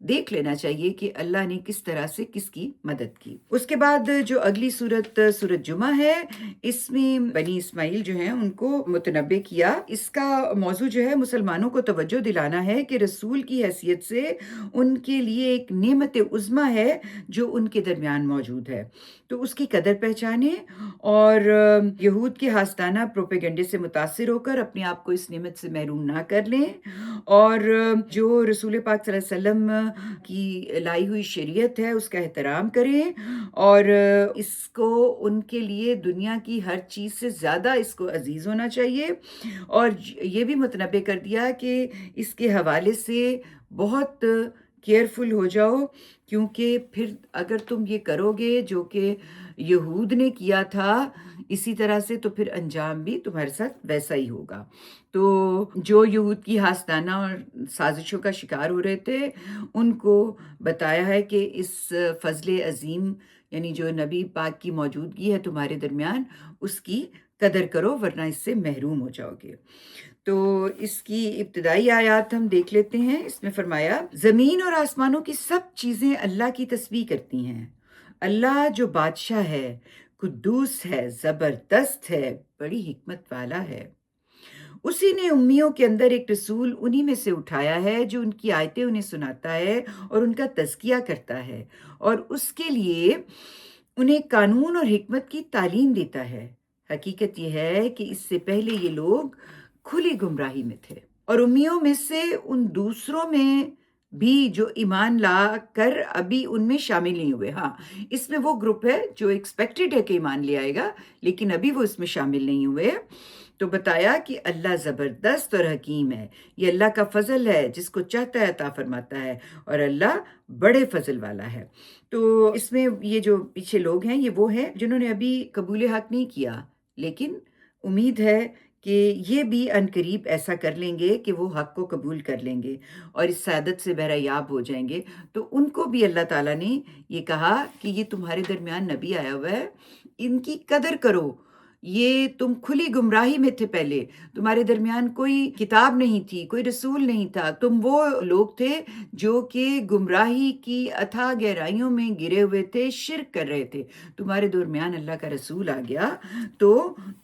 دیکھ لینا چاہیے کہ اللہ نے کس طرح سے کس کی مدد کی۔ اس کے بعد جو اگلی سورت جمعہ ہے، اس میں بنی اسماعیل جو ہیں ان کو متنبع کیا۔ اس کا موضوع جو ہے مسلمانوں کو توجہ دلانا ہے کہ رسول کی حیثیت سے ان کے لیے ایک نعمت عظمیٰ ہے جو ان کے درمیان موجود ہے، تو اس کی قدر پہچانیں اور یہود کے ہاستانہ پروپیگنڈے سے متاثر ہو کر اپنے آپ کو اس نعمت سے محروم نہ کر لیں، اور جو رسول پاک صلی اللہ علیہ وسلم کی لائی ہوئی شریعت ہے اس کا احترام کریں، اور اس کو ان کے لیے دنیا کی ہر چیز سے زیادہ اس کو عزیز ہونا چاہیے، اور یہ بھی متنبع کر دیا کہ اس کے حوالے سے بہت کیئرفل ہو جاؤ، کیونکہ پھر اگر تم یہ کرو گے جو کہ یہود نے کیا تھا اسی طرح سے، تو پھر انجام بھی تمہارے ساتھ ویسا ہی ہوگا۔ تو جو یہود کی ہاستانہ اور سازشوں کا شکار ہو رہے تھے ان کو بتایا ہے کہ اس فضل عظیم یعنی جو نبی پاک کی موجودگی ہے تمہارے درمیان، اس کی قدر کرو ورنہ اس سے محروم ہو جاؤ گے۔ تو اس کی ابتدائی آیات ہم دیکھ لیتے ہیں۔ اس میں فرمایا، زمین اور آسمانوں کی سب چیزیں اللہ کی تسبیح کرتی ہیں۔ اللہ جو بادشاہ ہے، قدوس ہے، زبردست ہے، بڑی حکمت والا ہے۔ اسی نے امیوں کے اندر ایک رسول انہی میں سے اٹھایا ہے جو ان کی آیتیں انہیں سناتا ہے اور ان کا تزکیہ کرتا ہے، اور اس کے لیے انہیں قانون اور حکمت کی تعلیم دیتا ہے۔ حقیقت یہ ہے کہ اس سے پہلے یہ لوگ کھلی گمراہی میں تھے، اور امیوں میں سے ان دوسروں میں بھی جو ایمان لا کر ابھی ان میں شامل نہیں ہوئے۔ ہاں، اس میں وہ گروپ ہے جو ایکسپیکٹڈ ہے کہ ایمان لے آئے گا لیکن ابھی وہ اس میں شامل نہیں ہوئے۔ تو بتایا کہ اللہ زبردست اور حکیم ہے، یہ اللہ کا فضل ہے، جس کو چاہتا ہے عطا فرماتا ہے، اور اللہ بڑے فضل والا ہے۔ تو اس میں یہ جو پیچھے لوگ ہیں یہ وہ ہیں جنہوں نے ابھی قبول حق نہیں کیا، لیکن امید ہے کہ یہ بھی عنقریب ایسا کر لیں گے کہ وہ حق کو قبول کر لیں گے اور اس سعادت سے بہرہ یاب ہو جائیں گے۔ تو ان کو بھی اللہ تعالیٰ نے یہ کہا کہ یہ تمہارے درمیان نبی آیا ہوا ہے، ان کی قدر کرو۔ یہ تم کھلی گمراہی میں تھے، پہلے تمہارے درمیان کوئی کتاب نہیں تھی، کوئی رسول نہیں تھا، تم وہ لوگ تھے جو کہ گمراہی کی اتھاہ گہرائیوں میں گرے ہوئے تھے، شرک کر رہے تھے۔ تمہارے درمیان اللہ کا رسول آ گیا تو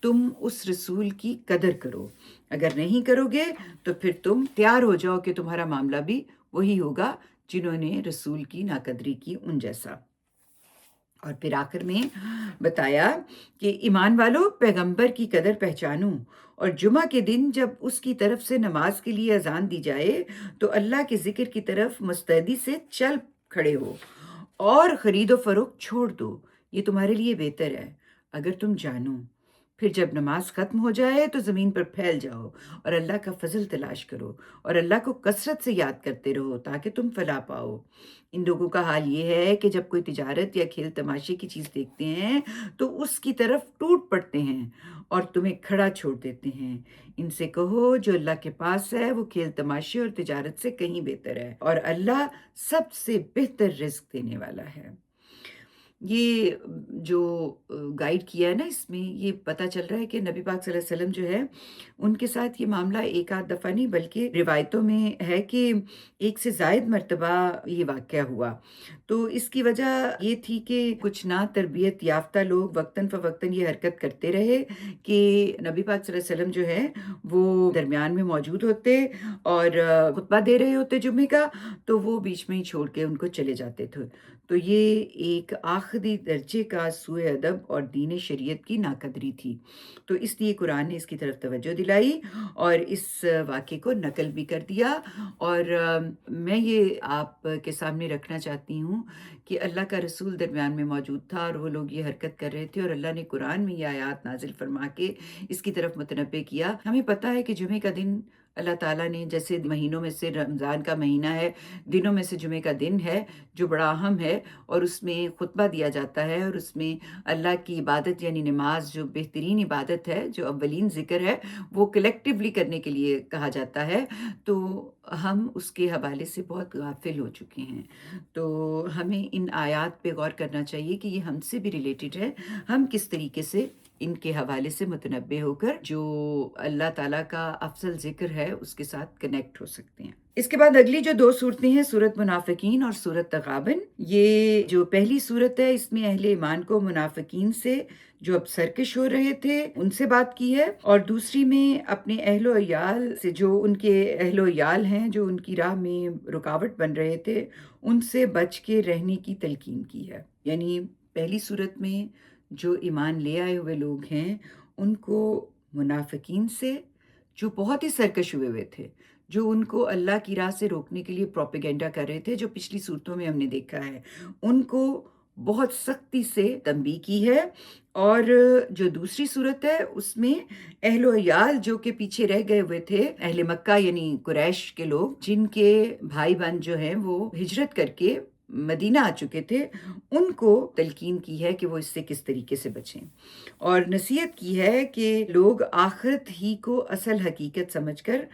تم اس رسول کی قدر کرو، اگر نہیں کرو گے تو پھر تم تیار ہو جاؤ کہ تمہارا معاملہ بھی وہی ہوگا جنہوں نے رسول کی ناقدری کی ان جیسا۔ اور پھر آخر میں بتایا کہ ایمان والو، پیغمبر کی قدر پہچانو، اور جمعہ کے دن جب اس کی طرف سے نماز کے لیے اذان دی جائے تو اللہ کے ذکر کی طرف مستعدی سے چل کھڑے ہو اور خرید و فروخت چھوڑ دو، یہ تمہارے لیے بہتر ہے اگر تم جانو۔ پھر جب نماز ختم ہو جائے تو زمین پر پھیل جاؤ اور اللہ کا فضل تلاش کرو، اور اللہ کو کثرت سے یاد کرتے رہو تاکہ تم فلاح پاؤ۔ ان لوگوں کا حال یہ ہے کہ جب کوئی تجارت یا کھیل تماشے کی چیز دیکھتے ہیں تو اس کی طرف ٹوٹ پڑتے ہیں اور تمہیں کھڑا چھوڑ دیتے ہیں۔ ان سے کہو جو اللہ کے پاس ہے وہ کھیل تماشے اور تجارت سے کہیں بہتر ہے، اور اللہ سب سے بہتر رزق دینے والا ہے۔ یہ جو گائیڈ کیا ہے نا، اس میں یہ پتہ چل رہا ہے کہ نبی پاک صلی اللہ علیہ وسلم جو ہے ان کے ساتھ یہ معاملہ ایک آدھ دفعہ نہیں بلکہ روایتوں میں ہے کہ ایک سے زائد مرتبہ یہ واقعہ ہوا۔ تو اس کی وجہ یہ تھی کہ کچھ نا تربیت یافتہ لوگ وقتاً فوقتاً یہ حرکت کرتے رہے کہ نبی پاک صلی اللہ علیہ وسلم جو ہے وہ درمیان میں موجود ہوتے اور خطبہ دے رہے ہوتے جمعے کا، تو وہ بیچ میں ہی چھوڑ کے ان کو چلے جاتے تھے۔ تو یہ ایک آخری درجے کا سوء ادب اور دین شریعت کی ناقدری تھی۔ تو اس لیے قرآن نے اس کی طرف توجہ دلائی اور اس واقعے کو نقل بھی کر دیا، اور میں یہ آپ کے سامنے رکھنا چاہتی ہوں کہ اللہ کا رسول درمیان میں موجود تھا اور وہ لوگ یہ حرکت کر رہے تھے، اور اللہ نے قرآن میں یہ آیات نازل فرما کے اس کی طرف متنبع کیا۔ ہمیں پتہ ہے کہ جمعے کا دن اللہ تعالیٰ نے، جیسے مہینوں میں سے رمضان کا مہینہ ہے، دنوں میں سے جمعے کا دن ہے جو بڑا اہم ہے، اور اس میں خطبہ دیا جاتا ہے، اور اس میں اللہ کی عبادت یعنی نماز جو بہترین عبادت ہے، جو اولین ذکر ہے، وہ کلیکٹیولی کرنے کے لیے کہا جاتا ہے۔ تو ہم اس کے حوالے سے بہت غافل ہو چکے ہیں۔ تو ہمیں ان آیات پہ غور کرنا چاہیے کہ یہ ہم سے بھی ریلیٹڈ ہے، ہم کس طریقے سے ان کے حوالے سے متنبع ہو کر جو اللہ تعالیٰ کا افضل ذکر ہے اس کے ساتھ کنیکٹ ہو سکتے ہیں۔ اس کے بعد اگلی جو 2 صورتیں ہیں، سورت منافقین اور سورت تغابن۔ یہ جو پہلی صورت ہے اس میں اہل ایمان کو منافقین سے جو اب سرکش ہو رہے تھے ان سے بات کی ہے، اور دوسری میں اپنے اہل و عیال سے، جو ان کے اہل و عیال ہیں جو ان کی راہ میں رکاوٹ بن رہے تھے، ان سے بچ کے رہنے کی تلقین کی ہے۔ یعنی پہلی صورت میں جو ایمان لے آئے ہوئے لوگ ہیں ان کو منافقین سے جو بہت ہی سرکش ہوئے تھے، جو ان کو اللہ کی راہ سے روکنے کے لیے پروپیگنڈا کر رہے تھے، جو پچھلی صورتوں میں ہم نے دیکھا ہے، ان کو بہت سختی سے تنبیہ کی ہے۔ اور جو دوسری صورت ہے اس میں اہل و عیال جو کہ پیچھے رہ گئے ہوئے تھے، اہل مکہ یعنی قریش کے لوگ، جن کے بھائی بہن جو ہیں وہ ہجرت کر کے مدینہ آ چکے تھے، ان کو تلقین کی ہے کہ وہ اس سے کس طریقے سے بچیں، اور نصیحت کی ہے کہ لوگ آخرت ہی کو اصل حقیقت سمجھ کر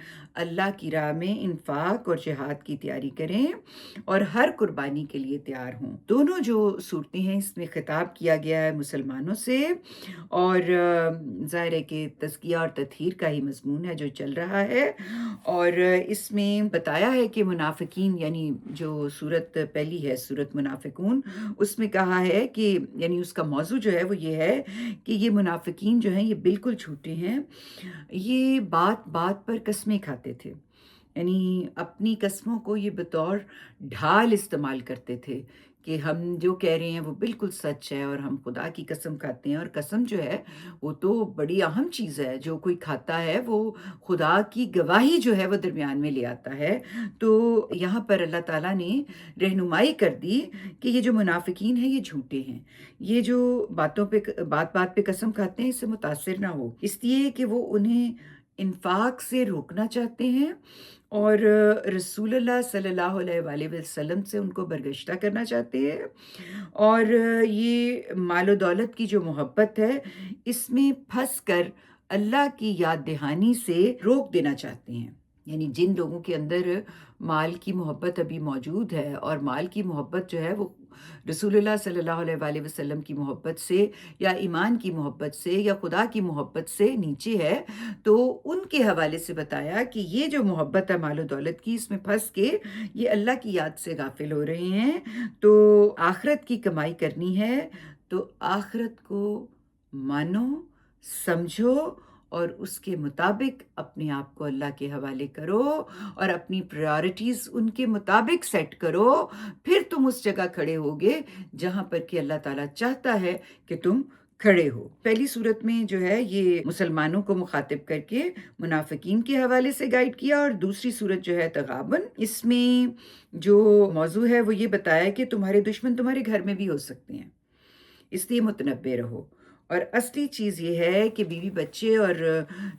اللہ کی راہ میں انفاق اور جہاد کی تیاری کریں اور ہر قربانی کے لیے تیار ہوں۔ دونوں جو صورتیں ہیں اس میں خطاب کیا گیا ہے مسلمانوں سے، اور ظاہر ہے کہ تزکیہ اور تطہیر کا ہی مضمون ہے جو چل رہا ہے، اور اس میں بتایا ہے کہ منافقین، یعنی جو صورت پہلی ہے صورت منافقون، اس میں کہا ہے کہ یعنی اس کا موضوع جو ہے وہ یہ ہے کہ یہ منافقین جو ہیں یہ بالکل جھوٹے ہیں، یہ بات بات پر قسمیں کھاتے تھے، یعنی اپنی قسموں کو یہ بطور ڈھال استعمال کرتے تھے کہ ہم جو کہہ رہے ہیں وہ بالکل سچ ہے، اور ہم خدا کی قسم کھاتے ہیں، اور قسم جو ہے وہ تو بڑی اہم چیز ہے، جو کوئی کھاتا ہے وہ خدا کی گواہی جو ہے وہ درمیان میں لے آتا ہے۔ تو یہاں پر اللہ تعالیٰ نے رہنمائی کر دی کہ یہ جو منافقین ہیں یہ جھوٹے ہیں، یہ جو بات بات پہ قسم کھاتے ہیں اس سے متاثر نہ ہو، اس لیے کہ وہ انہیں انفاق سے روکنا چاہتے ہیں، اور رسول اللہ صلی اللہ علیہ وآلہ وسلم سے ان کو برگشتہ کرنا چاہتے ہیں، اور یہ مال و دولت کی جو محبت ہے اس میں پھنس کر اللہ کی یاد دہانی سے روک دینا چاہتے ہیں۔ یعنی جن لوگوں کے اندر مال کی محبت ابھی موجود ہے، اور مال کی محبت جو ہے وہ رسول اللہ صلی اللہ علیہ وآلہ وسلم کی محبت سے یا ایمان کی محبت سے یا خدا کی محبت سے نیچے ہے، تو ان کے حوالے سے بتایا کہ یہ جو محبت ہے مال و دولت کی، اس میں پھنس کے یہ اللہ کی یاد سے غافل ہو رہے ہیں۔ تو آخرت کی کمائی کرنی ہے تو آخرت کو مانو، سمجھو، اور اس کے مطابق اپنے آپ کو اللہ کے حوالے کرو، اور اپنی پرائرٹیز ان کے مطابق سیٹ کرو، پھر تم اس جگہ کھڑے ہوگے جہاں پر کہ اللہ تعالیٰ چاہتا ہے کہ تم کھڑے ہو۔ پہلی صورت میں جو ہے یہ مسلمانوں کو مخاطب کر کے منافقین کے حوالے سے گائیڈ کیا، اور دوسری صورت جو ہے تغابن، اس میں جو موضوع ہے وہ یہ بتایا کہ تمہارے دشمن تمہارے گھر میں بھی ہو سکتے ہیں، اس لیے متنبع رہو۔ اور اصلی چیز یہ ہے کہ بیوی بچے اور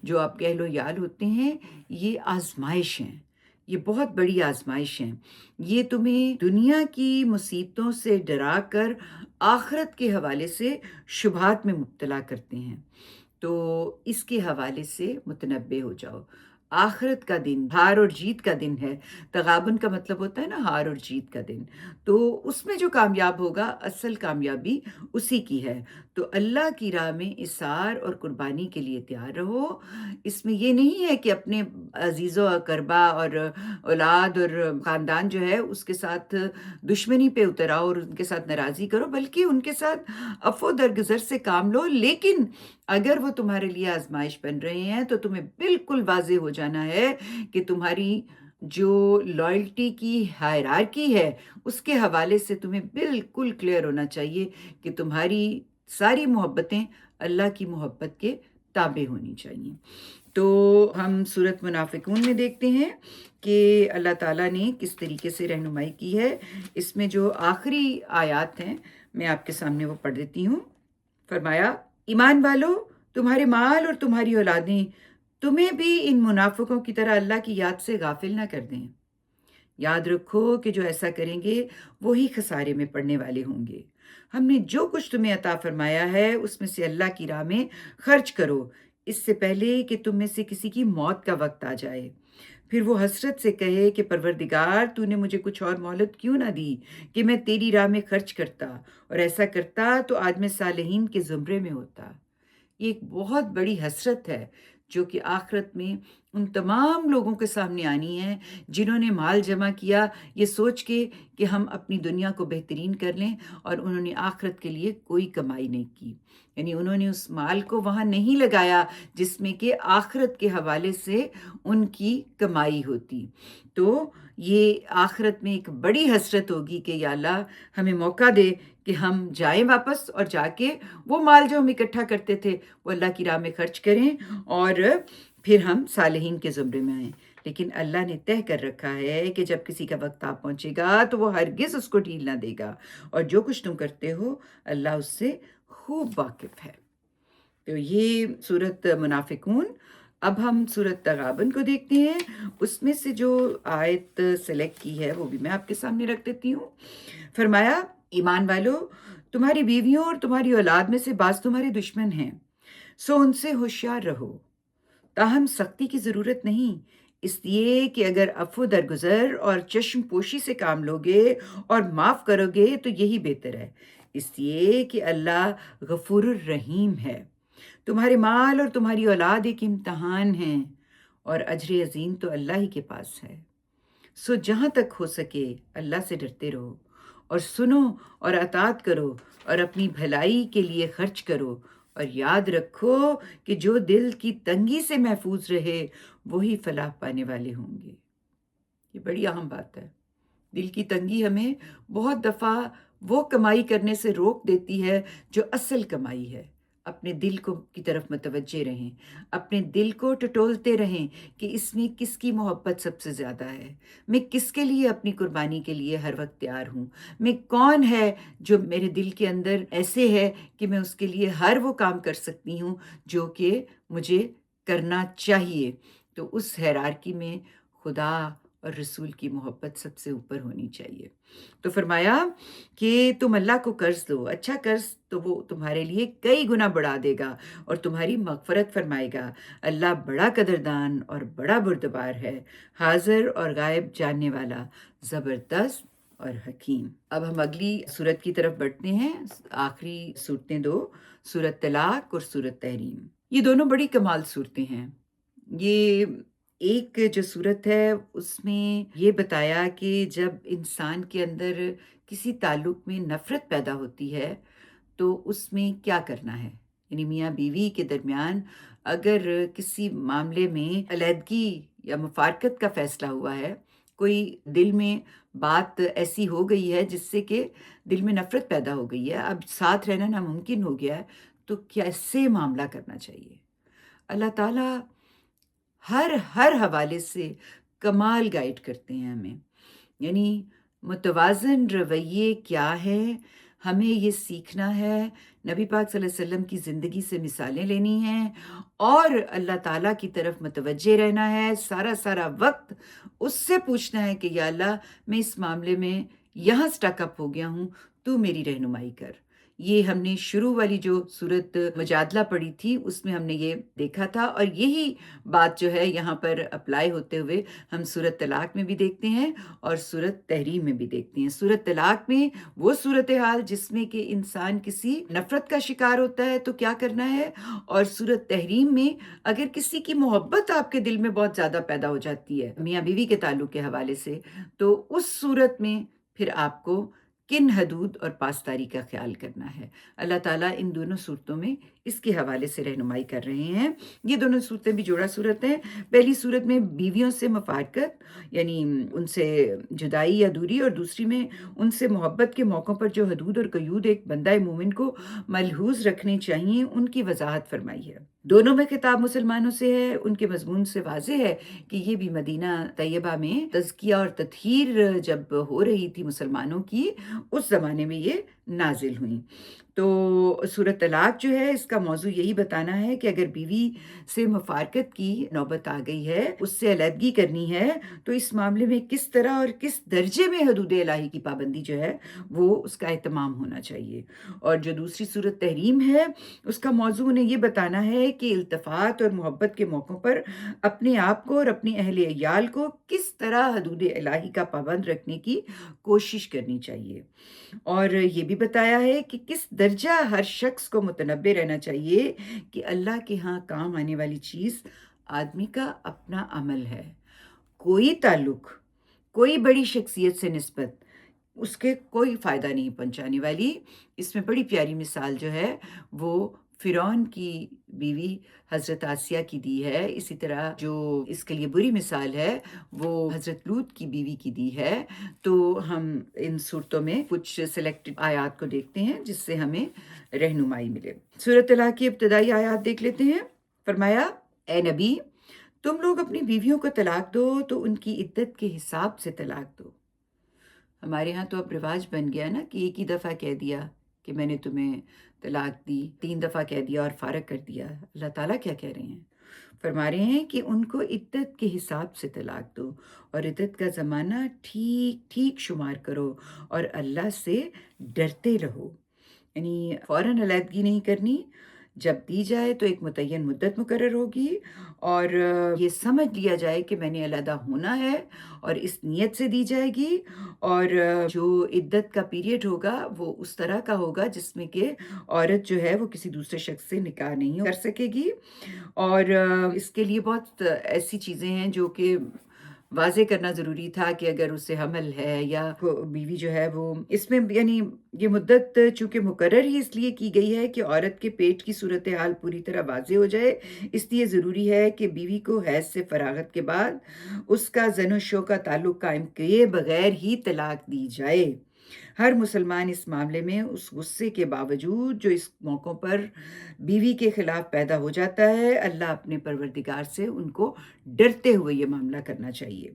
جو آپ کے اہل و عیال ہوتے ہیں یہ آزمائش ہیں، یہ بہت بڑی آزمائش ہیں، یہ تمہیں دنیا کی مصیبتوں سے ڈرا کر آخرت کے حوالے سے شبہات میں مبتلا کرتے ہیں۔ تو اس کے حوالے سے متنبع ہو جاؤ۔ آخرت کا دن ہار اور جیت کا دن ہے، تغابن کا مطلب ہوتا ہے نا ہار اور جیت کا دن، تو اس میں جو کامیاب ہوگا اصل کامیابی اسی کی ہے۔ تو اللہ کی راہ میں اثار اور قربانی کے لیے تیار رہو۔ اس میں یہ نہیں ہے کہ اپنے عزیز و اقربا اور اولاد اور خاندان جو ہے اس کے ساتھ دشمنی پہ اتر آؤ اور ان کے ساتھ ناراضی کرو، بلکہ ان کے ساتھ عفو درگزر سے کام لو، لیکن اگر وہ تمہارے لیے آزمائش بن رہے ہیں تو تمہیں بالکل واضح ہو جانا ہے کہ تمہاری جو لائلٹی کی ہائرارکی ہے اس کے حوالے سے تمہیں بالکل کلیئر ہونا چاہیے کہ تمہاری ساری محبتیں اللہ کی محبت کے تابع ہونی چاہیے۔ تو ہم سورت منافقون میں دیکھتے ہیں کہ اللہ تعالیٰ نے کس طریقے سے رہنمائی کی ہے۔ اس میں جو آخری آیات ہیں میں آپ کے سامنے وہ پڑھ دیتی ہوں۔ فرمایا، ایمان والو، تمہارے مال اور تمہاری اولادیں تمہیں بھی ان منافقوں کی طرح اللہ کی یاد سے غافل نہ کر دیں۔ یاد رکھو کہ جو ایسا کریں گے وہی خسارے میں پڑنے والے ہوں گے۔ ہم نے جو کچھ تمہیں عطا فرمایا ہے اس میں سے اللہ کی راہ میں خرچ کرو، اس سے پہلے کہ تم میں سے کسی کی موت کا وقت آ جائے، پھر وہ حسرت سے کہے کہ پروردگار تو نے مجھے کچھ اور مہلت کیوں نہ دی کہ میں تیری راہ میں خرچ کرتا، اور ایسا کرتا تو آج میں صالحین کے زمرے میں ہوتا۔ یہ ایک بہت بڑی حسرت ہے جو کہ آخرت میں ان تمام لوگوں کے سامنے آنی ہے جنہوں نے مال جمع کیا یہ سوچ کے کہ ہم اپنی دنیا کو بہترین کر لیں، اور انہوں نے آخرت کے لیے کوئی کمائی نہیں کی، یعنی انہوں نے اس مال کو وہاں نہیں لگایا جس میں کہ آخرت کے حوالے سے ان کی کمائی ہوتی۔ تو یہ آخرت میں ایک بڑی حسرت ہوگی کہ یا اللہ ہمیں موقع دے کہ ہم جائیں واپس اور جا کے وہ مال جو ہم اکٹھا کرتے تھے وہ اللہ کی راہ میں خرچ کریں اور پھر ہم صالحین کے زمرے میں آئیں۔ لیکن اللہ نے طے کر رکھا ہے کہ جب کسی کا وقت آ پہنچے گا تو وہ ہرگز اس کو ڈھیل نہ دے گا، اور جو کچھ تم کرتے ہو اللہ اس سے خوب واقف ہے۔ تو یہ سورت منافقون۔ اب ہم سورت تغابن کو دیکھتے ہیں، اس میں سے جو آیت سلیکٹ کی ہے وہ بھی میں آپ کے سامنے رکھ دیتی ہوں۔ فرمایا، ایمان والو، تمہاری بیویوں اور تمہاری اولاد میں سے بعض تمہارے دشمن ہیں، سو ان سے ہوشیار رہو، تاہم سختی کی ضرورت نہیں، اس لیے کہ اگر عفو درگزر اور چشم پوشی سے کام لوگے اور معاف کرو گے تو یہی بہتر ہے، اس لیے کہ اللہ غفور الرحیم ہے۔ تمہارے مال اور تمہاری اولاد ایک امتحان ہیں، اور اجر عظیم تو اللہ ہی کے پاس ہے۔ سو جہاں تک ہو سکے اللہ سے ڈرتے رہو، اور سنو اور اطاعت کرو، اور اپنی بھلائی کے لیے خرچ کرو، اور یاد رکھو کہ جو دل کی تنگی سے محفوظ رہے وہی فلاح پانے والے ہوں گے۔ یہ بڑی اہم بات ہے۔ دل کی تنگی ہمیں بہت دفعہ وہ کمائی کرنے سے روک دیتی ہے جو اصل کمائی ہے۔ اپنے دل کو کی طرف متوجہ رہیں، اپنے دل کو ٹٹولتے رہیں کہ اس میں کس کی محبت سب سے زیادہ ہے، میں کس کے لیے اپنی قربانی کے لیے ہر وقت تیار ہوں، میں کون ہے جو میرے دل کے اندر ایسے ہے کہ میں اس کے لیے ہر وہ کام کر سکتی ہوں جو کہ مجھے کرنا چاہیے۔ تو اس ہیرارکی میں خدا اور رسول کی محبت سب سے اوپر ہونی چاہیے۔ تو فرمایا کہ تم اللہ کو قرض دو، اچھا قرض تو وہ تمہارے لیے کئی گنا بڑھا دے گا اور تمہاری مغفرت فرمائے گا۔ اللہ بڑا قدردان اور بڑا بردبار ہے، حاضر اور غائب جاننے والا، زبردست اور حکیم۔ اب ہم اگلی صورت کی طرف بڑھتے ہیں، آخری صورتیں دو، سورت طلاق اور سورت تحریم۔ یہ دونوں بڑی کمال صورتیں ہیں۔ یہ ایک جو صورت ہے اس میں یہ بتایا کہ جب انسان کے اندر کسی تعلق میں نفرت پیدا ہوتی ہے تو اس میں کیا کرنا ہے، یعنی میاں بیوی کے درمیان اگر کسی معاملے میں علیحدگی یا مفارقت کا فیصلہ ہوا ہے، کوئی دل میں بات ایسی ہو گئی ہے جس سے کہ دل میں نفرت پیدا ہو گئی ہے، اب ساتھ رہنا ناممکن ہو گیا ہے، تو کیسے معاملہ کرنا چاہیے؟ اللہ تعالیٰ ہر حوالے سے کمال گائیڈ کرتے ہیں ہمیں، یعنی متوازن رویے کیا ہے، ہمیں یہ سیکھنا ہے، نبی پاک صلی اللہ علیہ وسلم کی زندگی سے مثالیں لینی ہیں اور اللہ تعالیٰ کی طرف متوجہ رہنا ہے، سارا وقت اس سے پوچھنا ہے کہ یا اللہ میں اس معاملے میں یہاں سٹک اپ ہو گیا ہوں، تو میری رہنمائی کر۔ یہ ہم نے شروع والی جو صورت مجادلہ پڑھی تھی اس میں ہم نے یہ دیکھا تھا، اور یہی بات جو ہے یہاں پر اپلائی ہوتے ہوئے ہم سورت طلاق میں بھی دیکھتے ہیں اور سورت تحریم میں بھی دیکھتے ہیں۔ سورت طلاق میں وہ صورتحال جس میں کہ انسان کسی نفرت کا شکار ہوتا ہے تو کیا کرنا ہے، اور سورت تحریم میں اگر کسی کی محبت آپ کے دل میں بہت زیادہ پیدا ہو جاتی ہے میاں بیوی کے تعلق کے حوالے سے، تو اس صورت میں پھر آپ کو کن حدود اور پاسداری کا خیال کرنا ہے۔ اللہ تعالیٰ ان دونوں صورتوں میں اس کے حوالے سے رہنمائی کر رہے ہیں۔ یہ دونوں صورتیں بھی جوڑا صورت ہیں۔ پہلی صورت میں بیویوں سے مفارقت یعنی ان سے جدائی یا دوری، اور دوسری میں ان سے محبت کے موقعوں پر جو حدود اور قیود ایک بندہ مومن کو ملحوظ رکھنے چاہیے ان کی وضاحت فرمائی ہے۔ دونوں میں خطاب مسلمانوں سے ہے، ان کے مضمون سے واضح ہے کہ یہ بھی مدینہ طیبہ میں تزکیہ اور تطہیر جب ہو رہی تھی مسلمانوں کی، اس زمانے میں یہ نازل ہوئیں۔ تو سورت طلاق جو ہے اس کا موضوع یہی بتانا ہے کہ اگر بیوی سے مفارقت کی نوبت آ گئی ہے، اس سے علیحدگی کرنی ہے، تو اس معاملے میں کس طرح اور کس درجے میں حدود الہی کی پابندی جو ہے وہ اس کا اہتمام ہونا چاہیے۔ اور جو دوسری سورت تحریم ہے اس کا موضوع انہیں یہ بتانا ہے کہ التفات اور محبت کے موقعوں پر اپنے آپ کو اور اپنے اہل عیال کو کس طرح حدود الہی کا پابند رکھنے کی کوشش کرنی چاہیے، اور یہ بھی بتایا ہے کہ کس درجہ ہر شخص کو متنبع رہنا چاہیے کہ اللہ کے ہاں کام آنے والی چیز آدمی کا اپنا عمل ہے. کوئی تعلق، کوئی بڑی شخصیت سے نسبت اس کے کوئی فائدہ نہیں پہنچانے والی. اس میں بڑی پیاری مثال جو ہے وہ فرعون کی بیوی حضرت آسیہ کی دی ہے. اسی طرح جو اس کے لیے بری مثال ہے وہ حضرت لوط کی بیوی کی دی ہے. تو ہم ان صورتوں میں کچھ سلیکٹڈ آیات کو دیکھتے ہیں جس سے ہمیں رہنمائی ملے. سورۃ طلاق کی ابتدائی آیات دیکھ لیتے ہیں. فرمایا اے نبی تم لوگ اپنی بیویوں کو طلاق دو تو ان کی عدت کے حساب سے طلاق دو. ہمارے ہاں تو اب رواج بن گیا نا کہ ایک ہی دفعہ کہہ دیا کہ میں نے تمہیں طلاق دی، 3 دفعہ کہہ دیا اور فارغ کر دیا. اللہ تعالیٰ کیا کہہ رہے ہیں؟ فرما رہے ہیں کہ ان کو عدت کے حساب سے طلاق دو اور عدت کا زمانہ ٹھیک ٹھیک شمار کرو اور اللہ سے ڈرتے رہو. یعنی فوراً علیحدگی نہیں کرنی. جب دی جائے تو ایک متعین مدت مقرر ہوگی اور یہ سمجھ لیا جائے کہ میں نے علیحدہ ہونا ہے اور اس نیت سے دی جائے گی. اور جو عدت کا پیریڈ ہوگا وہ اس طرح کا ہوگا جس میں کہ عورت جو ہے وہ کسی دوسرے شخص سے نکاح نہیں کر سکے گی. اور اس کے لیے بہت ایسی چیزیں ہیں جو کہ واضح کرنا ضروری تھا کہ اگر اسے حمل ہے یا بیوی جو ہے وہ اس میں یعنی یہ مدت چونکہ مقرر ہی اس لیے کی گئی ہے کہ عورت کے پیٹ کی صورتحال پوری طرح واضح ہو جائے. اس لیے ضروری ہے کہ بیوی کو حیض سے فراغت کے بعد اس کا زن و شو کا تعلق قائم کیے بغیر ہی طلاق دی جائے. ہر مسلمان اس معاملے میں اس غصے کے باوجود جو اس موقع پر بیوی کے خلاف پیدا ہو جاتا ہے اللہ اپنے پروردگار سے ان کو ڈرتے ہوئے یہ معاملہ کرنا چاہیے.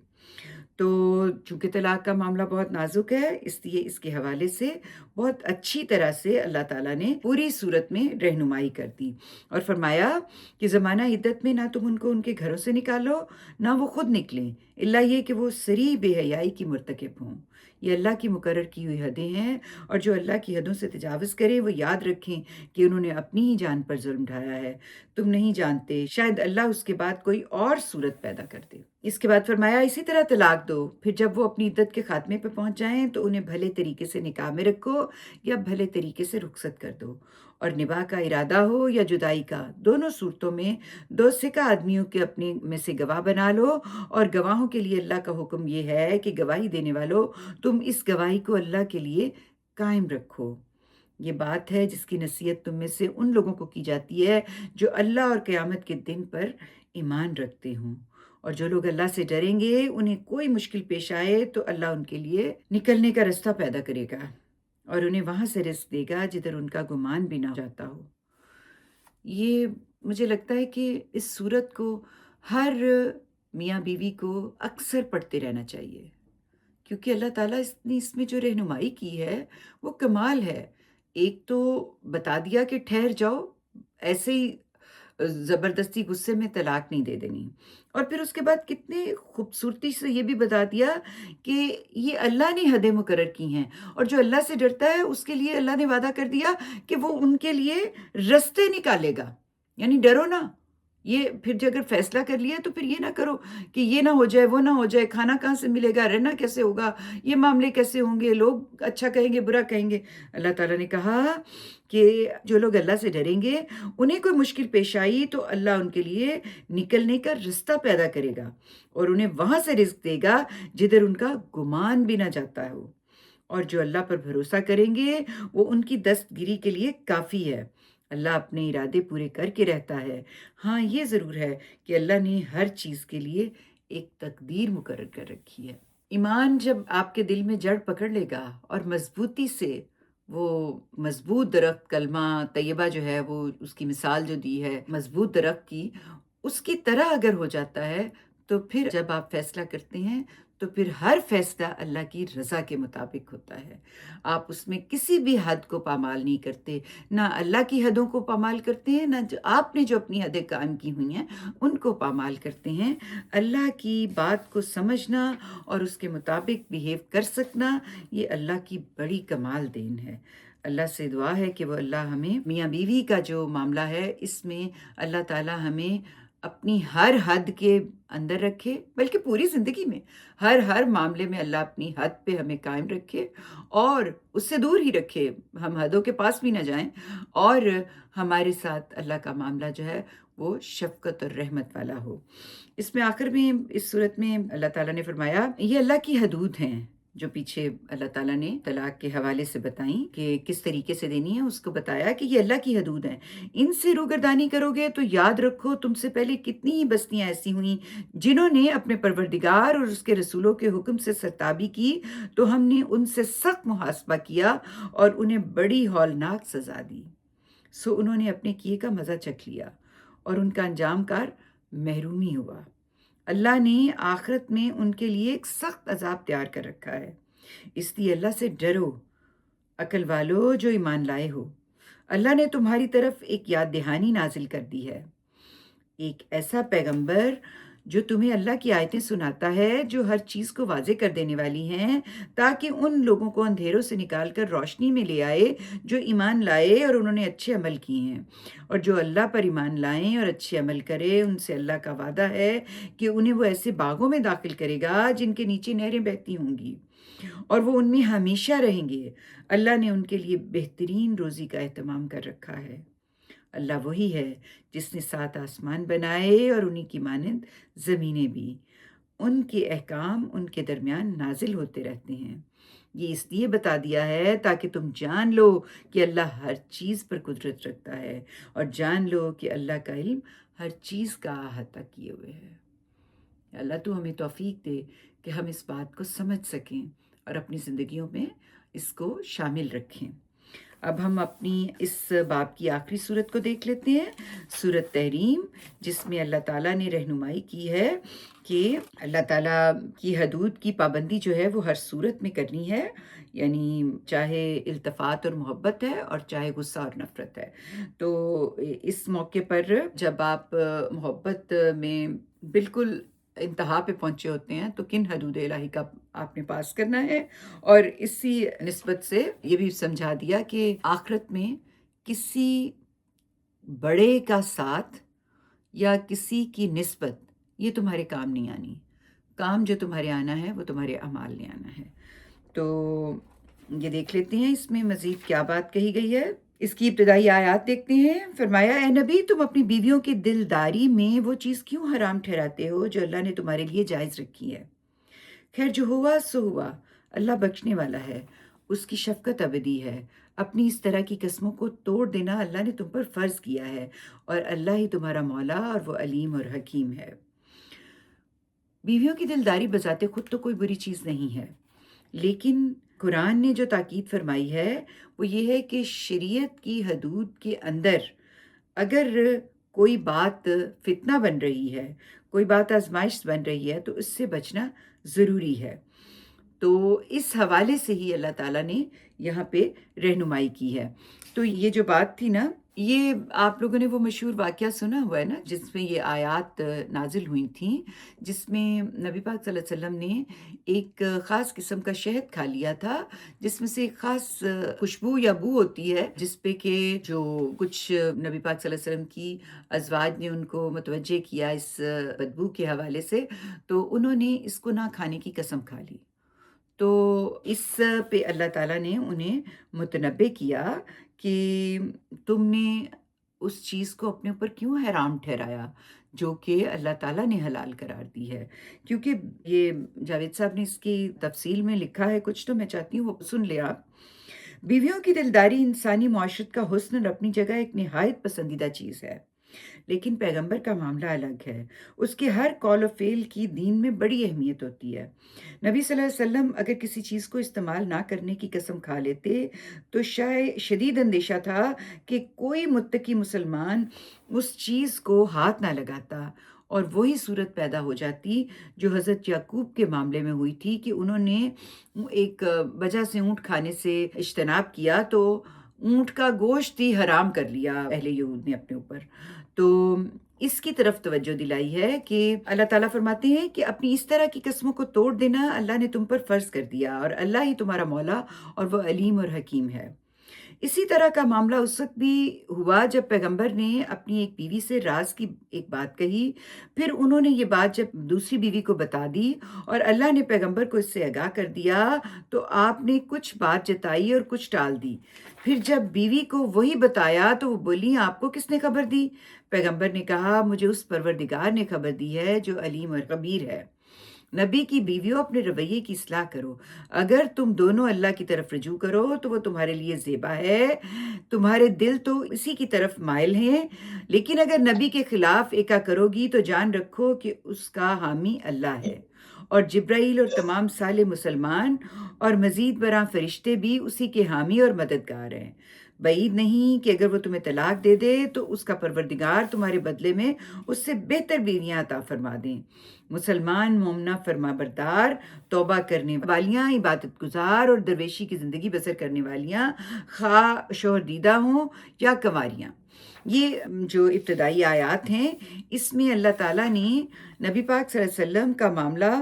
تو چونکہ طلاق کا معاملہ بہت نازک ہے اس لیے اس کے حوالے سے بہت اچھی طرح سے اللہ تعالیٰ نے پوری صورت میں رہنمائی کر دی اور فرمایا کہ زمانہ عدت میں نہ تم ان کو ان کے گھروں سے نکالو نہ وہ خود نکلیں الا یہ کہ وہ صریح بے حیائی کی مرتکب ہوں. یہ اللہ کی مقرر کی ہوئی حدیں ہیں اور جو اللہ کی حدوں سے تجاوز کرے وہ یاد رکھیں کہ انہوں نے اپنی ہی جان پر ظلم ڈھایا ہے. تم نہیں جانتے شاید اللہ اس کے بعد کوئی اور صورت پیدا کر دے. اس کے بعد فرمایا اسی طرح طلاق دو پھر جب وہ اپنی عدت کے خاتمے پہ پہنچ جائیں تو انہیں بھلے طریقے سے نکاح میں رکھو یا بھلے طریقے سے رخصت کر دو. اور نباہ کا ارادہ ہو یا جدائی کا دونوں صورتوں میں 2 سکہ آدمیوں کے اپنے میں سے گواہ بنا لو. اور گواہوں کے لیے اللہ کا حکم یہ ہے کہ گواہی دینے والوں تم اس گواہی کو اللہ کے لیے قائم رکھو. یہ بات ہے جس کی نصیحت تم میں سے ان لوگوں کو کی جاتی ہے جو اللہ اور قیامت کے دن پر ایمان رکھتے ہوں. اور جو لوگ اللہ سے ڈریں گے انہیں کوئی مشکل پیش آئے تو اللہ ان کے لیے نکلنے کا رستہ پیدا کرے گا اور انہیں وہاں سے رزق دے گا جدھر ان کا گمان بھی نہ جاتا ہو. یہ مجھے لگتا ہے کہ اس صورت کو ہر میاں بیوی کو اکثر پڑھتے رہنا چاہیے کیونکہ اللہ تعالیٰ نے اس میں جو رہنمائی کی ہے وہ کمال ہے. ایک تو بتا دیا کہ ٹھہر جاؤ ایسے ہی زبردستی غصے میں طلاق نہیں دے دینی اور پھر اس کے بعد کتنے خوبصورتی سے یہ بھی بتا دیا کہ یہ اللہ نے حدیں مقرر کی ہیں اور جو اللہ سے ڈرتا ہے اس کے لیے اللہ نے وعدہ کر دیا کہ وہ ان کے لیے رستے نکالے گا. یعنی ڈرو نا. یہ پھر جو اگر فیصلہ کر لیا تو پھر یہ نہ کرو کہ یہ نہ ہو جائے وہ نہ ہو جائے کھانا کہاں سے ملے گا رہنا کیسے ہوگا یہ معاملے کیسے ہوں گے لوگ اچھا کہیں گے برا کہیں گے. اللہ تعالیٰ نے کہا کہ جو لوگ اللہ سے ڈریں گے انہیں کوئی مشکل پیش آئی تو اللہ ان کے لیے نکلنے کا رستہ پیدا کرے گا اور انہیں وہاں سے رزق دے گا جدھر ان کا گمان بھی نہ جاتا ہو. اور جو اللہ پر بھروسہ کریں گے وہ ان کی دستگیری کے لیے کافی ہے. اللہ اپنے ارادے پورے کر کے رہتا ہے. ہاں یہ ضرور ہے کہ اللہ نے ہر چیز کے لیے ایک تقدیر مقرر کر رکھی ہے. ایمان جب آپ کے دل میں جڑ پکڑ لے گا اور مضبوطی سے وہ مضبوط درخت کلمہ طیبہ جو ہے وہ اس کی مثال جو دی ہے مضبوط درخت کی اس کی طرح اگر ہو جاتا ہے تو پھر جب آپ فیصلہ کرتے ہیں تو پھر ہر فیصلہ اللہ کی رضا کے مطابق ہوتا ہے. آپ اس میں کسی بھی حد کو پامال نہیں کرتے نہ اللہ کی حدوں کو پامال کرتے ہیں نہ آپ نے جو اپنی حدیں قائم کی ہوئی ہیں ان کو پامال کرتے ہیں. اللہ کی بات کو سمجھنا اور اس کے مطابق بیہیو کر سکنا یہ اللہ کی بڑی کمال دین ہے. اللہ سے دعا ہے کہ وہ اللہ ہمیں میاں بیوی کا جو معاملہ ہے اس میں اللہ تعالیٰ ہمیں اپنی ہر حد کے اندر رکھے، بلکہ پوری زندگی میں ہر معاملے میں اللہ اپنی حد پہ ہمیں قائم رکھے اور اس سے دور ہی رکھے، ہم حدوں کے پاس بھی نہ جائیں، اور ہمارے ساتھ اللہ کا معاملہ جو ہے وہ شفقت اور رحمت والا ہو۔ اس میں آخر میں اس صورت میں اللہ تعالیٰ نے فرمایا یہ اللہ کی حدود ہیں، جو پیچھے اللہ تعالیٰ نے طلاق کے حوالے سے بتائیں کہ کس طریقے سے دینی ہے، اس کو بتایا کہ یہ اللہ کی حدود ہیں، ان سے روگردانی کرو گے تو یاد رکھو تم سے پہلے کتنی ہی بستیاں ایسی ہوئیں جنہوں نے اپنے پروردگار اور اس کے رسولوں کے حکم سے سرتابی کی، تو ہم نے ان سے سخت محاسبہ کیا اور انہیں بڑی ہولناک سزا دی، سو انہوں نے اپنے کیے کا مزہ چکھ لیا اور ان کا انجام کار محرومی ہوا۔ اللہ نے آخرت میں ان کے لیے ایک سخت عذاب تیار کر رکھا ہے، اس لیے اللہ سے ڈرو عقل والو جو ایمان لائے ہو۔ اللہ نے تمہاری طرف ایک یاد دہانی نازل کر دی ہے، ایک ایسا پیغمبر جو تمہیں اللہ کی آیتیں سناتا ہے جو ہر چیز کو واضح کر دینے والی ہیں، تاکہ ان لوگوں کو اندھیروں سے نکال کر روشنی میں لے آئے جو ایمان لائے اور انہوں نے اچھے عمل کیے ہیں، اور جو اللہ پر ایمان لائیں اور اچھے عمل کرے ان سے اللہ کا وعدہ ہے کہ انہیں وہ ایسے باغوں میں داخل کرے گا جن کے نیچے نہریں بہتی ہوں گی اور وہ ان میں ہمیشہ رہیں گے۔ اللہ نے ان کے لیے بہترین روزی کا اہتمام کر رکھا ہے۔ اللہ وہی ہے جس نے 7 آسمان بنائے اور انہی کی مانند زمینیں بھی، ان کے احکام ان کے درمیان نازل ہوتے رہتے ہیں۔ یہ اس لیے بتا دیا ہے تاکہ تم جان لو کہ اللہ ہر چیز پر قدرت رکھتا ہے، اور جان لو کہ اللہ کا علم ہر چیز کا احاطہ کیے ہوئے ہے۔ اللہ تو ہمیں توفیق دے کہ ہم اس بات کو سمجھ سکیں اور اپنی زندگیوں میں اس کو شامل رکھیں۔ اب ہم اپنی اس باب کی آخری صورت کو دیکھ لیتے ہیں، سورۃ تحریم، جس میں اللہ تعالیٰ نے رہنمائی کی ہے کہ اللہ تعالیٰ کی حدود کی پابندی جو ہے وہ ہر صورت میں کرنی ہے، یعنی چاہے التفات اور محبت ہے اور چاہے غصہ اور نفرت ہے۔ تو اس موقع پر جب آپ محبت میں بالکل انتہا پہ پہنچے ہوتے ہیں تو کن حدود الہی کا آپ نے پاس کرنا ہے، اور اسی نسبت سے یہ بھی سمجھا دیا کہ آخرت میں کسی بڑے کا ساتھ یا کسی کی نسبت یہ تمہارے کام نہیں آنی، کام جو تمہارے آنا ہے وہ تمہارے اعمال نے آنا ہے۔ تو یہ دیکھ لیتے ہیں اس میں مزید کیا بات کہی گئی ہے۔ اس کی ابتدائی آیات دیکھتے ہیں۔ فرمایا اے نبی تم اپنی بیویوں کی دلداری میں وہ چیز کیوں حرام ٹھہراتے ہو جو اللہ نے تمہارے لیے جائز رکھی ہے؟ خیر جو ہوا سو ہوا، اللہ بخشنے والا ہے، اس کی شفقت ابدی ہے۔ اپنی اس طرح کی قسموں کو توڑ دینا اللہ نے تم پر فرض کیا ہے، اور اللہ ہی تمہارا مولا اور وہ علیم اور حکیم ہے۔ بیویوں کی دلداری بذات خود تو کوئی بری چیز نہیں ہے، لیکن قرآن نے جو تاکید فرمائی ہے وہ یہ ہے کہ شریعت کی حدود کے اندر اگر کوئی بات فتنہ بن رہی ہے، کوئی بات آزمائش بن رہی ہے تو اس سے بچنا ضروری ہے۔ تو اس حوالے سے ہی اللہ تعالیٰ نے یہاں پہ رہنمائی کی ہے۔ تو یہ جو بات تھی نا، یہ آپ لوگوں نے وہ مشہور واقعہ سنا ہوا ہے نا، جس میں یہ آیات نازل ہوئی تھیں، جس میں نبی پاک صلی اللہ علیہ وسلم نے ایک خاص قسم کا شہد کھا لیا تھا، جس میں سے ایک خاص خوشبو یا بو ہوتی ہے، جس پہ کہ جو کچھ نبی پاک صلی اللہ علیہ وسلم کی ازواج نے ان کو متوجہ کیا اس بدبو کے حوالے سے، تو انہوں نے اس کو نہ کھانے کی قسم کھا لی۔ تو اس پہ اللہ تعالیٰ نے انہیں متنبہ کیا کہ تم نے اس چیز کو اپنے اوپر کیوں حرام ٹھہرایا جو کہ اللہ تعالیٰ نے حلال قرار دی ہے۔ کیونکہ یہ جاوید صاحب نے اس کی تفصیل میں لکھا ہے کچھ، تو میں چاہتی ہوں وہ سن لیں آپ۔ بیویوں کی دلداری انسانی معاشرت کا حسن اور اپنی جگہ ایک نہایت پسندیدہ چیز ہے، لیکن پیغمبر کا معاملہ الگ ہے۔ اس کے ہر قول و فعل کی دین میں بڑی اہمیت ہوتی ہے۔ نبی صلی اللہ علیہ وسلم اگر کسی چیز کو استعمال نہ کرنے کی قسم کھا لیتے تو شاید شدید اندیشہ تھا کہ کوئی متقی مسلمان اس چیز کو ہاتھ نہ لگاتا، اور وہی صورت پیدا ہو جاتی جو حضرت یعقوب کے معاملے میں ہوئی تھی کہ انہوں نے ایک وجہ سے اونٹ کھانے سے اجتناب کیا تو اونٹ کا گوشت ہی حرام کر لیا اہل یہود نے اپنے اوپر۔ تو اس کی طرف توجہ دلائی ہے کہ اللہ تعالیٰ فرماتے ہیں کہ اپنی اس طرح کی قسموں کو توڑ دینا اللہ نے تم پر فرض کر دیا، اور اللہ ہی تمہارا مولا اور وہ علیم اور حکیم ہے۔ اسی طرح کا معاملہ اس وقت بھی ہوا جب پیغمبر نے اپنی ایک بیوی سے راز کی ایک بات کہی، پھر انہوں نے یہ بات جب دوسری بیوی کو بتا دی اور اللہ نے پیغمبر کو اس سے آگاہ کر دیا، تو آپ نے کچھ بات جتائی اور کچھ ٹال دی۔ پھر جب بیوی کو وہی بتایا تو وہ بولی آپ کو کس نے خبر دی؟ پیغمبر نے کہا مجھے اس پروردگار نے خبر دی ہے جو علیم اور خبیر ہے۔ نبی کی بیویوں اپنے رویے کی اصلاح کرو، اگر تم دونوں اللہ کی طرف رجوع کرو تو وہ تمہارے لیے زیبا ہے، تمہارے دل تو اسی کی طرف مائل ہیں، لیکن اگر نبی کے خلاف ایکا کرو گی تو جان رکھو کہ اس کا حامی اللہ ہے، اور جبرائیل اور تمام صالح مسلمان اور مزید برآں فرشتے بھی اسی کے حامی اور مددگار ہیں۔ بعید نہیں کہ اگر وہ تمہیں طلاق دے دے تو اس کا پروردگار تمہارے بدلے میں اس سے بہتر بیویاں عطا فرما دیں۔ مسلمان مومنہ فرما بردار، توبہ کرنے والیاں، عبادت گزار اور درویشی کی زندگی بسر کرنے والیاں، خواہ شوہر دیدہ ہوں یا کنواریاں۔ یہ جو ابتدائی آیات ہیں اس میں اللہ تعالیٰ نے نبی پاک صلی اللہ علیہ وسلم کا معاملہ،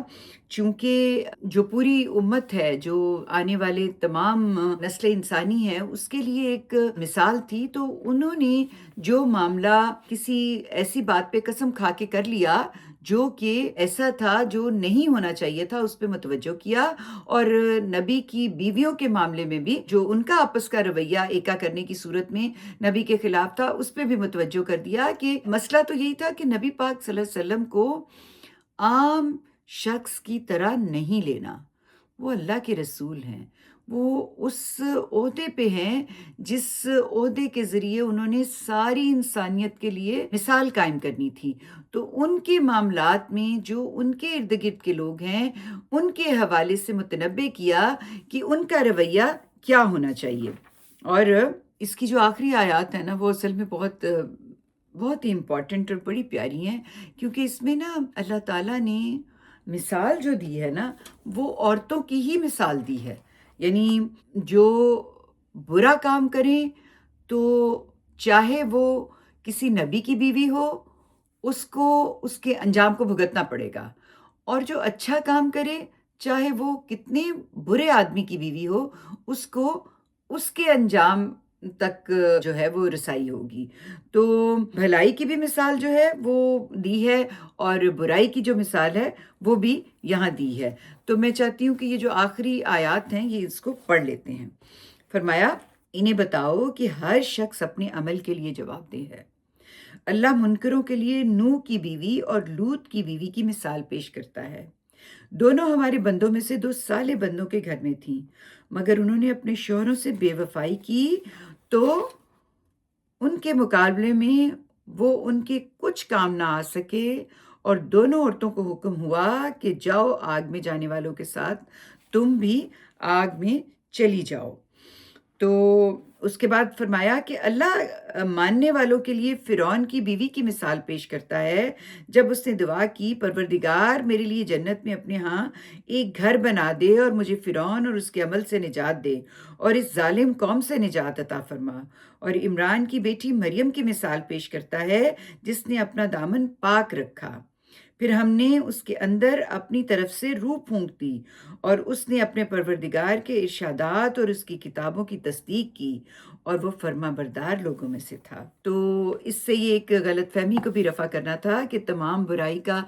چونکہ جو پوری امت ہے، جو آنے والے تمام نسل انسانی ہے، اس کے لیے ایک مثال تھی، تو انہوں نے جو معاملہ کسی ایسی بات پہ قسم کھا کے کر لیا جو کہ ایسا تھا جو نہیں ہونا چاہیے تھا، اس پہ متوجہ کیا، اور نبی کی بیویوں کے معاملے میں بھی جو ان کا آپس کا رویہ ایکا کرنے کی صورت میں نبی کے خلاف تھا، اس پہ بھی متوجہ کر دیا کہ مسئلہ تو یہی تھا کہ نبی پاک صلی اللہ علیہ وسلم کو عام شخص کی طرح نہیں لینا۔ وہ اللہ کے رسول ہیں، وہ اس عہدے پہ ہیں جس عہدے کے ذریعے انہوں نے ساری انسانیت کے لیے مثال قائم کرنی تھی، تو ان کے معاملات میں جو ان کے ارد گرد کے لوگ ہیں ان کے حوالے سے متنبع کیا کہ ان کا رویہ کیا ہونا چاہیے۔ اور اس کی جو آخری آیات ہیں نا، وہ اصل میں بہت بہت ہی امپورٹنٹ اور بڑی پیاری ہیں، کیونکہ اس میں نا اللہ تعالیٰ نے مثال جو دی ہے نا، وہ عورتوں کی ہی مثال دی ہے، یعنی جو برا کام کریں تو چاہے وہ کسی نبی کی بیوی ہو، اس کو اس کے انجام کو بھگتنا پڑے گا، اور جو اچھا کام کرے چاہے وہ کتنے برے آدمی کی بیوی ہو، اس کو اس کے انجام تک جو ہے وہ رسائی ہوگی۔ تو بھلائی کی بھی مثال جو ہے وہ دی ہے، اور برائی کی جو مثال ہے وہ بھی یہاں دی ہے۔ تو میں چاہتی ہوں کہ یہ جو آخری آیات ہیں یہ اس کو پڑھ لیتے ہیں۔ فرمایا انہیں بتاؤ کہ ہر شخص اپنے عمل کے لیے جواب دہ ہے۔ اللہ منکروں کے لیے نوح کی بیوی اور لوط کی بیوی کی مثال پیش کرتا ہے۔ دونوں ہمارے بندوں میں سے دو صالح بندوں کے گھر میں تھیں، مگر انہوں نے اپنے شوہروں سے بے وفائی کی تو ان کے مقابلے میں وہ ان کے کچھ کام نہ آ سکے، اور دونوں عورتوں کو حکم ہوا کہ جاؤ آگ میں جانے والوں کے ساتھ تم بھی آگ میں چلی جاؤ۔ تو اس کے بعد فرمایا کہ اللہ ماننے والوں کے لیے فرعون کی بیوی کی مثال پیش کرتا ہے، جب اس نے دعا کی پروردگار میرے لیے جنت میں اپنے ہاں ایک گھر بنا دے اور مجھے فرعون اور اس کے عمل سے نجات دے اور اس ظالم قوم سے نجات عطا فرما۔ اور عمران کی بیٹی مریم کی مثال پیش کرتا ہے جس نے اپنا دامن پاک رکھا، پھر ہم نے اس کے اندر اپنی طرف سے روح پھونک دی، اور اس نے اپنے پروردگار کے ارشادات اور اس کی کتابوں کی تصدیق کی، اور وہ فرما بردار لوگوں میں سے تھا۔ تو اس سے یہ ایک غلط فہمی کو بھی رفع کرنا تھا کہ تمام برائی کا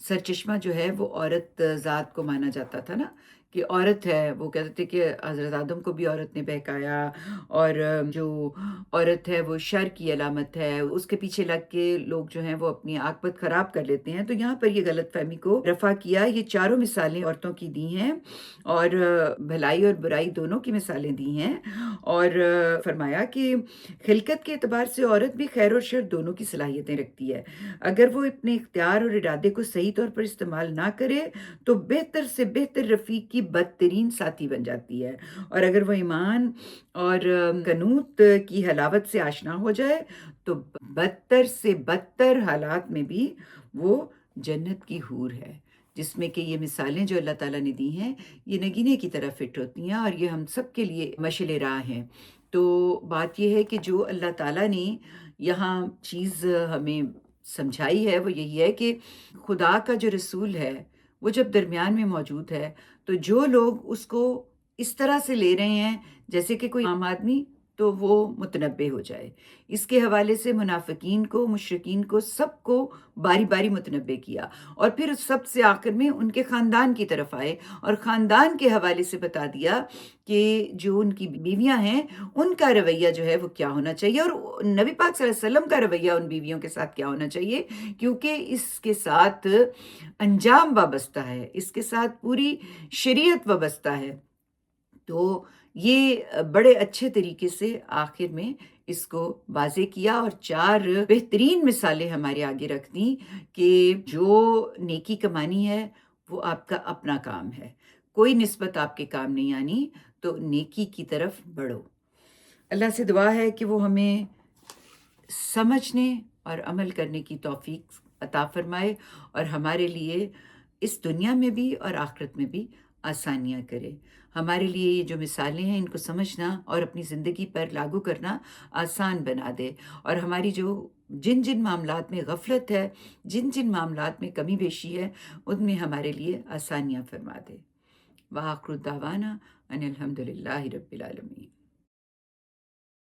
سرچشمہ جو ہے وہ عورت ذات کو مانا جاتا تھا نا، کہ عورت ہے، وہ کہتے تھے کہ حضرت آدم کو بھی عورت نے بہکایا، اور جو عورت ہے وہ شر کی علامت ہے، اس کے پیچھے لگ کے لوگ جو ہیں وہ اپنی عاقبت خراب کر لیتے ہیں۔ تو یہاں پر یہ غلط فہمی کو رفع کیا، یہ چاروں مثالیں عورتوں کی دی ہیں، اور بھلائی اور برائی دونوں کی مثالیں دی ہیں، اور فرمایا کہ خلقت کے اعتبار سے عورت بھی خیر اور شر دونوں کی صلاحیتیں رکھتی ہے۔ اگر وہ اپنے اختیار اور ارادے کو صحیح طور پر استعمال نہ کرے تو بہتر سے بہتر رفیق کی بدترین ساتھی بن جاتی ہے، اور اگر وہ ایمان اور قنوت کی حلاوت سے آشنا ہو جائے تو بدتر سے بدتر حالات میں بھی وہ جنت کی حور ہے، جس میں کہ یہ مثالیں جو اللہ تعالیٰ نے دی ہیں یہ نگینے کی طرح فٹ ہوتی ہیں، اور یہ ہم سب کے لیے مشعل راہ ہیں۔ تو بات یہ ہے کہ جو اللہ تعالیٰ نے یہاں چیز ہمیں سمجھائی ہے وہ یہی ہے کہ خدا کا جو رسول ہے وہ جب درمیان میں موجود ہے تو جو لوگ اس کو اس طرح سے لے رہے ہیں جیسے کہ کوئی عام آدمی تو وہ متنبع ہو جائے۔ اس کے حوالے سے منافقین کو، مشرکین کو، سب کو باری باری متنبع کیا، اور پھر سب سے آخر میں ان کے خاندان کی طرف آئے اور خاندان کے حوالے سے بتا دیا کہ جو ان کی بیویاں ہیں ان کا رویہ جو ہے وہ کیا ہونا چاہیے، اور نبی پاک صلی اللہ علیہ وسلم کا رویہ ان بیویوں کے ساتھ کیا ہونا چاہیے، کیونکہ اس کے ساتھ انجام وابستہ ہے، اس کے ساتھ پوری شریعت وابستہ ہے۔ تو یہ بڑے اچھے طریقے سے آخر میں اس کو واضح کیا، اور 4 بہترین مثالیں ہمارے آگے رکھ دیں کہ جو نیکی کمانی ہے وہ آپ کا اپنا کام ہے، کوئی نسبت آپ کے کام نہیں آنی، تو نیکی کی طرف بڑھو۔ اللہ سے دعا ہے کہ وہ ہمیں سمجھنے اور عمل کرنے کی توفیق عطا فرمائے، اور ہمارے لیے اس دنیا میں بھی اور آخرت میں بھی آسانیاں کرے۔ ہمارے لیے یہ جو مثالیں ہیں ان کو سمجھنا اور اپنی زندگی پر لاگو کرنا آسان بنا دے، اور ہماری جو جن جن معاملات میں غفلت ہے، جن جن معاملات میں کمی بیشی ہے، ان میں ہمارے لیے آسانیاں فرما دے۔ وآخر دعوانا ان الحمد للہ رب العالمین۔